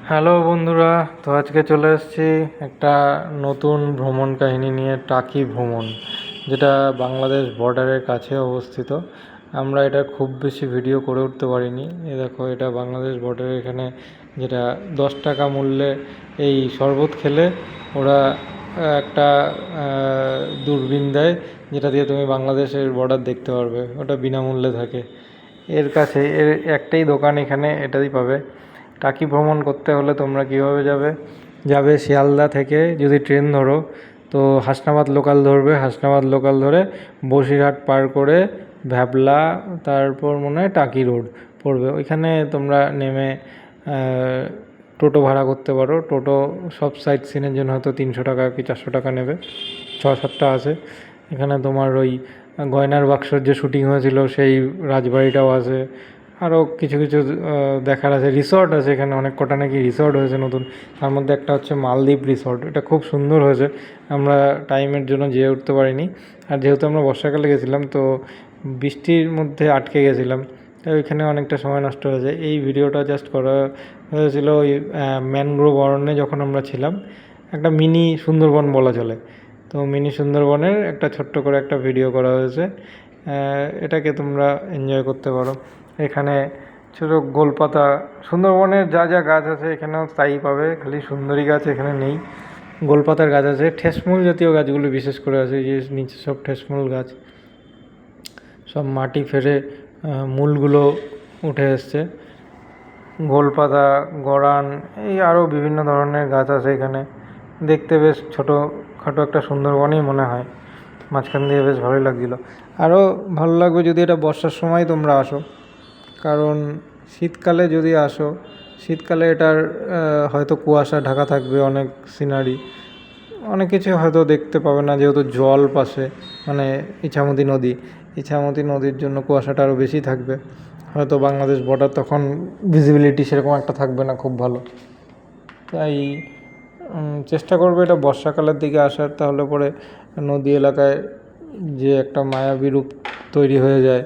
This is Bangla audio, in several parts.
হ্যালো বন্ধুরা, তো আজকে চলে এসেছি একটা নতুন ভ্রমণ কাহিনী নিয়ে, টাকি ভ্রমণ, যেটা বাংলাদেশ বর্ডারের কাছে অবস্থিত। আমরা এটা খুব বেশি ভিডিও করে উঠতে পারিনি। দেখো, এটা বাংলাদেশ বর্ডারের এখানে, যেটা 10 টাকা মূল্যে এই শরবত খেলে ওরা একটা দূরবীন দেয়, যেটা দিয়ে তুমি বাংলাদেশের বর্ডার দেখতে পারবে। ওটা বিনামূল্যে থাকে। এর কাছে এর একটাই দোকান এখানে, এটাই পাবে। টাকি ভ্রমণ করতে হলে তোমরা কীভাবে যাবে শিয়ালদা থেকে যদি ট্রেন ধরো, তো হাসনাবাদ লোকাল ধরবে। হাসনাবাদ লোকাল ধরে বসিরহাট পার করে ভ্যাবলা, তারপর মনে হয় টাকি রোড পড়বে। ওইখানে তোমরা নেমে টোটো ভাড়া করতে পারো। টোটো সব সাইট সিনের জন্য হয়তো 300 টাকা কি 400 টাকা নেবে। 6-7টা আছে এখানে। তোমার ওই গয়নার বাক্সর যে শুটিং হয়েছিল সেই রাজবাড়িটাও আছে। আরও কিছু কিছু দেখার আছে। রিসর্ট আছে এখানে অনেক কটা, নাকি রিসর্ট হয়েছে নতুন। তার মধ্যে একটা হচ্ছে মালদ্বীপ রিসর্ট, এটা খুব সুন্দর হয়েছে। আমরা টাইমের জন্য যেয়ে উঠতে পারিনি। আর যেহেতু আমরা বর্ষাকালে গেছিলাম, তো বৃষ্টির মধ্যে আটকে গেছিলাম, তাই ওইখানে অনেকটা সময় নষ্ট হয়েছে। এই ভিডিওটা জাস্ট করা হয়েছিল ওই ম্যানগ্রোভ অরণ্যে যখন আমরা ছিলাম। একটা মিনি সুন্দরবন বলা চলে। তো মিনি সুন্দরবনের একটা ছোট্ট করে একটা ভিডিও করা হয়েছে। এটাকে তোমরা এনজয় করতে পারো। এখানে ছোটো গোলপাতা, সুন্দরবনের যা যা গাছ আছে এখানেও তাই পাবে, খালি সুন্দরী গাছ এখানে নেই। গোলপাতার গাছ আছে, ঠেসমূল জাতীয় গাছগুলো বিশেষ করে আছে, যে নিচে সব ঠেসমূল গাছ, সব মাটি ফেরে মূলগুলো উঠে এসছে। গোলপাতা, গরান, এই আরও বিভিন্ন ধরনের গাছ আছে এখানে। দেখতে বেশ ছোটোখাটো একটা সুন্দরবনই মনে হয়। মাঝখান দিয়ে বেশ ভালোই লাগছিলো। আরও ভালো লাগবে যদি এটা বর্ষার সময় তোমরা আসো, কারণ শীতকালে যদি আসো, শীতকালে এটার হয়তো কুয়াশা ঢাকা থাকবে, অনেক সিনারি, অনেক কিছু হয়তো দেখতে পাবে না, যেহেতু জল পাশে, মানে ইছামতি নদীর জন্য কুয়াশাটা আরও বেশি থাকবে। হয়তো বাংলাদেশ বর্ডার তখন ভিজিবিলিটি সেরকম একটা থাকবে না খুব ভালো। তাই চেষ্টা করবে এটা বর্ষাকালের দিকে আসার, তাহলে পরে নদী এলাকায় যে একটা মায়াবী রূপ তৈরি হয়ে যায়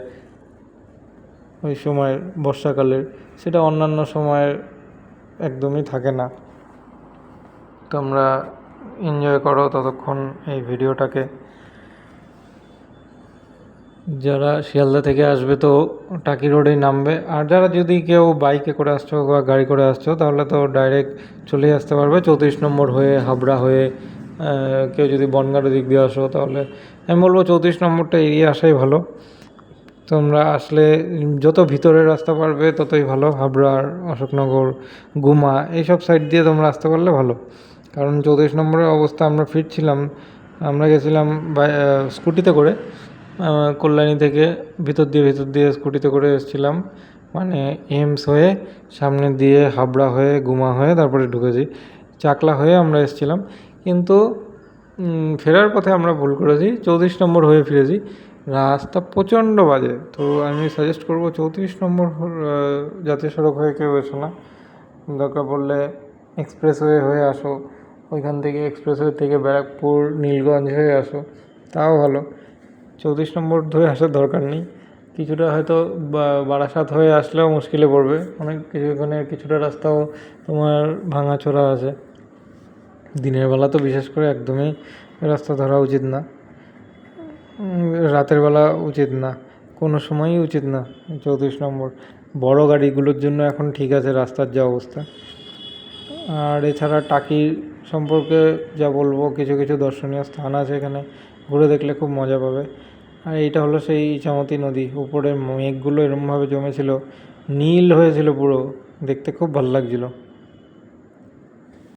ওই সময়ের বর্ষাকালের, সেটা অন্যান্য সময়ের একদমই থাকে না। তোমরা এনজয় করো ততক্ষণ এই ভিডিওটাকে। যারা শিয়ালদা থেকে আসবে তো টাকি রোডেই নামবে, আর যারা যদি কেউ বাইকে করে আসছো বা গাড়ি করে আসছো, তাহলে তো ডাইরেক্ট চলেই আসতে পারবে 34 নম্বর হয়ে, হাবড়া হয়ে। কেউ যদি বনগাঁর দিক দিয়ে আসো, তাহলে আমি বলবো 34 নম্বরটা এড়িয়ে আসাই ভালো। তোমরা আসলে যত ভিতরের রাস্তা পারবে ততই ভালো। হাবড়ার, অশোকনগর, গুমা, এইসব সাইড দিয়ে তোমরা আসতে পারলে ভালো। কারণ 34 নম্বরের অবস্থা, আমরা ফিরছিলাম, আমরা গেছিলাম স্কুটিতে করে, কল্যাণী থেকে ভিতর দিয়ে স্কুটিতে করে এসেছিলাম, মানে এমস হয়ে সামনে দিয়ে হাবড়া হয়ে গুমা হয়ে তারপরে ঢুকেছি। চাকলা হয়ে আমরা এসেছিলাম, কিন্তু ফেরার পথে আমরা ভুল করেছি, 34 নম্বর হয়ে ফিরেছি। রাস্তা প্রচণ্ড বাজে। তো আমি সাজেস্ট করবো 34 নম্বর জাতীয় সড়ক হয়ে কেউ এসো না। দরকার পড়লে এক্সপ্রেসওয়ে হয়ে আসো, ওইখান থেকে এক্সপ্রেসওয়ে থেকে ব্যারাকপুর, নীলগঞ্জ হয়ে আসো, তাও ভালো। 34 নম্বর ধরে আসার দরকার নেই। কিছুটা হয়তো বারাসাত হয়ে আসলেও মুশকিলে পড়বে অনেক কিছু। এখানে কিছুটা রাস্তাও তোমার ভাঙাচোরা আছে। দিনের বেলা তো বিশেষ করে একদমই রাস্তা ধরা উচিত না, রাতের বেলা উচিত না, কোনো সময়ই উচিত না। 34 নম্বর বড় গাড়িগুলোর জন্য এখন ঠিক আছে রাস্তার যা অবস্থা। আর এছাড়া টাকি সম্পর্কে যা বলবো, কিছু কিছু দর্শনীয় স্থান আছে এখানে, ঘুরে দেখলে খুব মজা পাবে। আর এইটা হলো সেই ইছামতি নদী। উপরে মেঘগুলো এরমভাবে জমেছিল, নীল হয়েছিল পুরো, দেখতে খুব ভালো লাগছিলো।